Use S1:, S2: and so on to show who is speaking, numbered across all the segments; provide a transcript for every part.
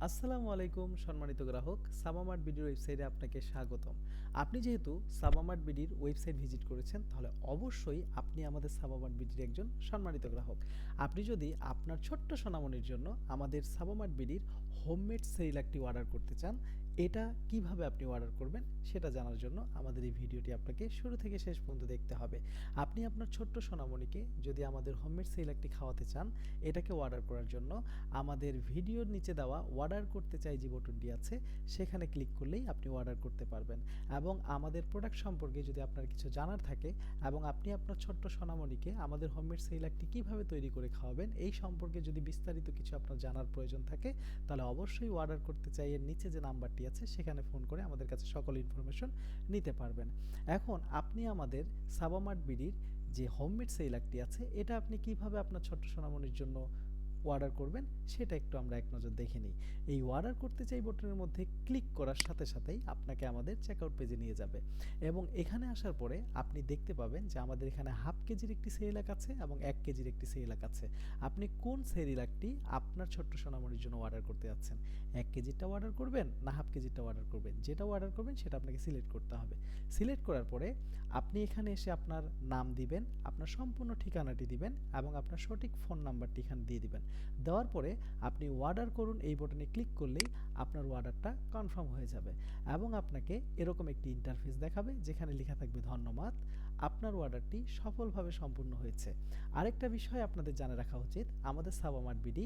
S1: আসসালামু আলাইকুম সম্মানিত গ্রাহক, সাবামার্ট বিডির ওয়েবসাইটে আপনাকে স্বাগতম। আপনি যেহেতু সাবামার্ট বিডির ওয়েবসাইট ভিজিট করেছেন, তাহলে অবশ্যই আপনি আমাদের সাবামার্ট বিডির একজন সম্মানিত গ্রাহক। আপনি যদি আপনার ছোট্ট সোনামণির জন্য আমাদের সাবামার্ট বিডির হোমমেড সেরিল্যাকটি অর্ডার করতে চান, এটা কিভাবে আপনি অর্ডার করবেন সেটা জানার জন্য আমাদের এই ভিডিওটি আপনাকে শুরু থেকে শেষ পর্যন্ত দেখতে হবে। আপনি আপনার ছোট্ট সোনামণিকে যদি আমাদের হোমমেড সেরিল্যাকটি খাওয়াতে চান, এটাকে অর্ডার করার জন্য আমাদের ভিডিওর নিচে দেওয়া অর্ডার করতে চাই যে বাটনটি আছে, সেখানে ক্লিক করলেই আপনি অর্ডার করতে পারবেন। এবং আমাদের প্রোডাক্ট সম্পর্কে যদি আপনার কিছু জানার থাকে এবং আপনি আপনার ছোট্ট সোনামণিকে আমাদের হোমমেড সেরিল্যাকটি কীভাবে তৈরি করে খাওয়াবেন এই সম্পর্কে যদি বিস্তারিত কিছু আপনার জানার প্রয়োজন থাকে, তাহলে অবশ্যই অর্ডার করতে চাই এর নিচে যে নাম্বারটি আছে সেখানে ফোন করে আমাদের কাছে সকল ইনফরমেশন নিতে পারবেন। এখন আপনি আমাদের সাবামার্ট বিডির যে হোমমেড সেরিল্যাকটি আছে, এটা আপনি কিভাবে আপনার ছোট্ট সোনামণির জন্য অর্ডার করবেন সেটা একটু আমরা এক নজর দেখে নিই। এই অর্ডার করতে চাই বাটনের মধ্যে ক্লিক করার সাথে সাথেই আপনাকে আমাদের চেকআউট পেজে নিয়ে যাবে এবং এখানে আসার পরে আপনি দেখতে পাবেন যে আমাদের এখানে হাফ কেজির একটি সেরিল্যাক আছে এবং 1 কেজির একটি সেরিল্যাক আছে। আপনি কোন সেরিল্যাকটি আপনার ছোট্ট সোনামণির জন্য অর্ডার করতে যাচ্ছেন? 1 কেজিরটা অর্ডার করবেন না হাফ কেজিরটা অর্ডার করবেন? যেটা অর্ডার করবেন সেটা আপনাকে সিলেক্ট করতে হবে। সিলেক্ট করার পরে আপনি এখানে এসে আপনার নাম দিবেন, আপনার সম্পূর্ণ ঠিকানাটি দিবেন এবং আপনার সঠিক ফোন নাম্বারটি এখানে দিয়ে দিবেন। দেওয়ার পরে আপনি অর্ডার করুন এই বাটনে ক্লিক করলেই আপনার অর্ডারটা কনফার্ম হয়ে যাবে এবং আপনাকে এরকম একটি ইন্টারফেস দেখাবে যেখানে লেখা থাকবে ধন্যবাদ, আপনার অর্ডারটি সফলভাবে সম্পূর্ণ হয়েছে। আরেকটা বিষয় আপনাদের জানা রাখা উচিত, আমাদের সাবামার্ট বিডি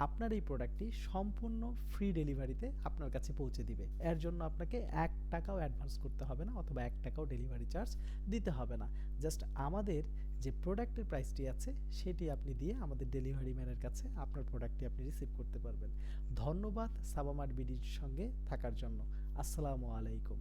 S1: আপনার এই প্রোডাক্টটি সম্পূর্ণ ফ্রি ডেলিভারিতে আপনার কাছে পৌঁছে দিবে। এর জন্য আপনাকে 1 টাকাও অ্যাডভান্স করতে হবে না অথবা 1 টাকাও ডেলিভারি চার্জ দিতে হবে না। জাস্ট আমাদের যে প্রোডাক্টের প্রাইসটি আছে সেটি আপনি দিয়ে আমাদের ডেলিভারি ম্যানের কাছে আপনার প্রোডাক্টটি আপনি রিসিভ করতে পারবেন। ধন্যবাদ সাবামার্ট বিডির সঙ্গে থাকার জন্য। আসসালামু আলাইকুম।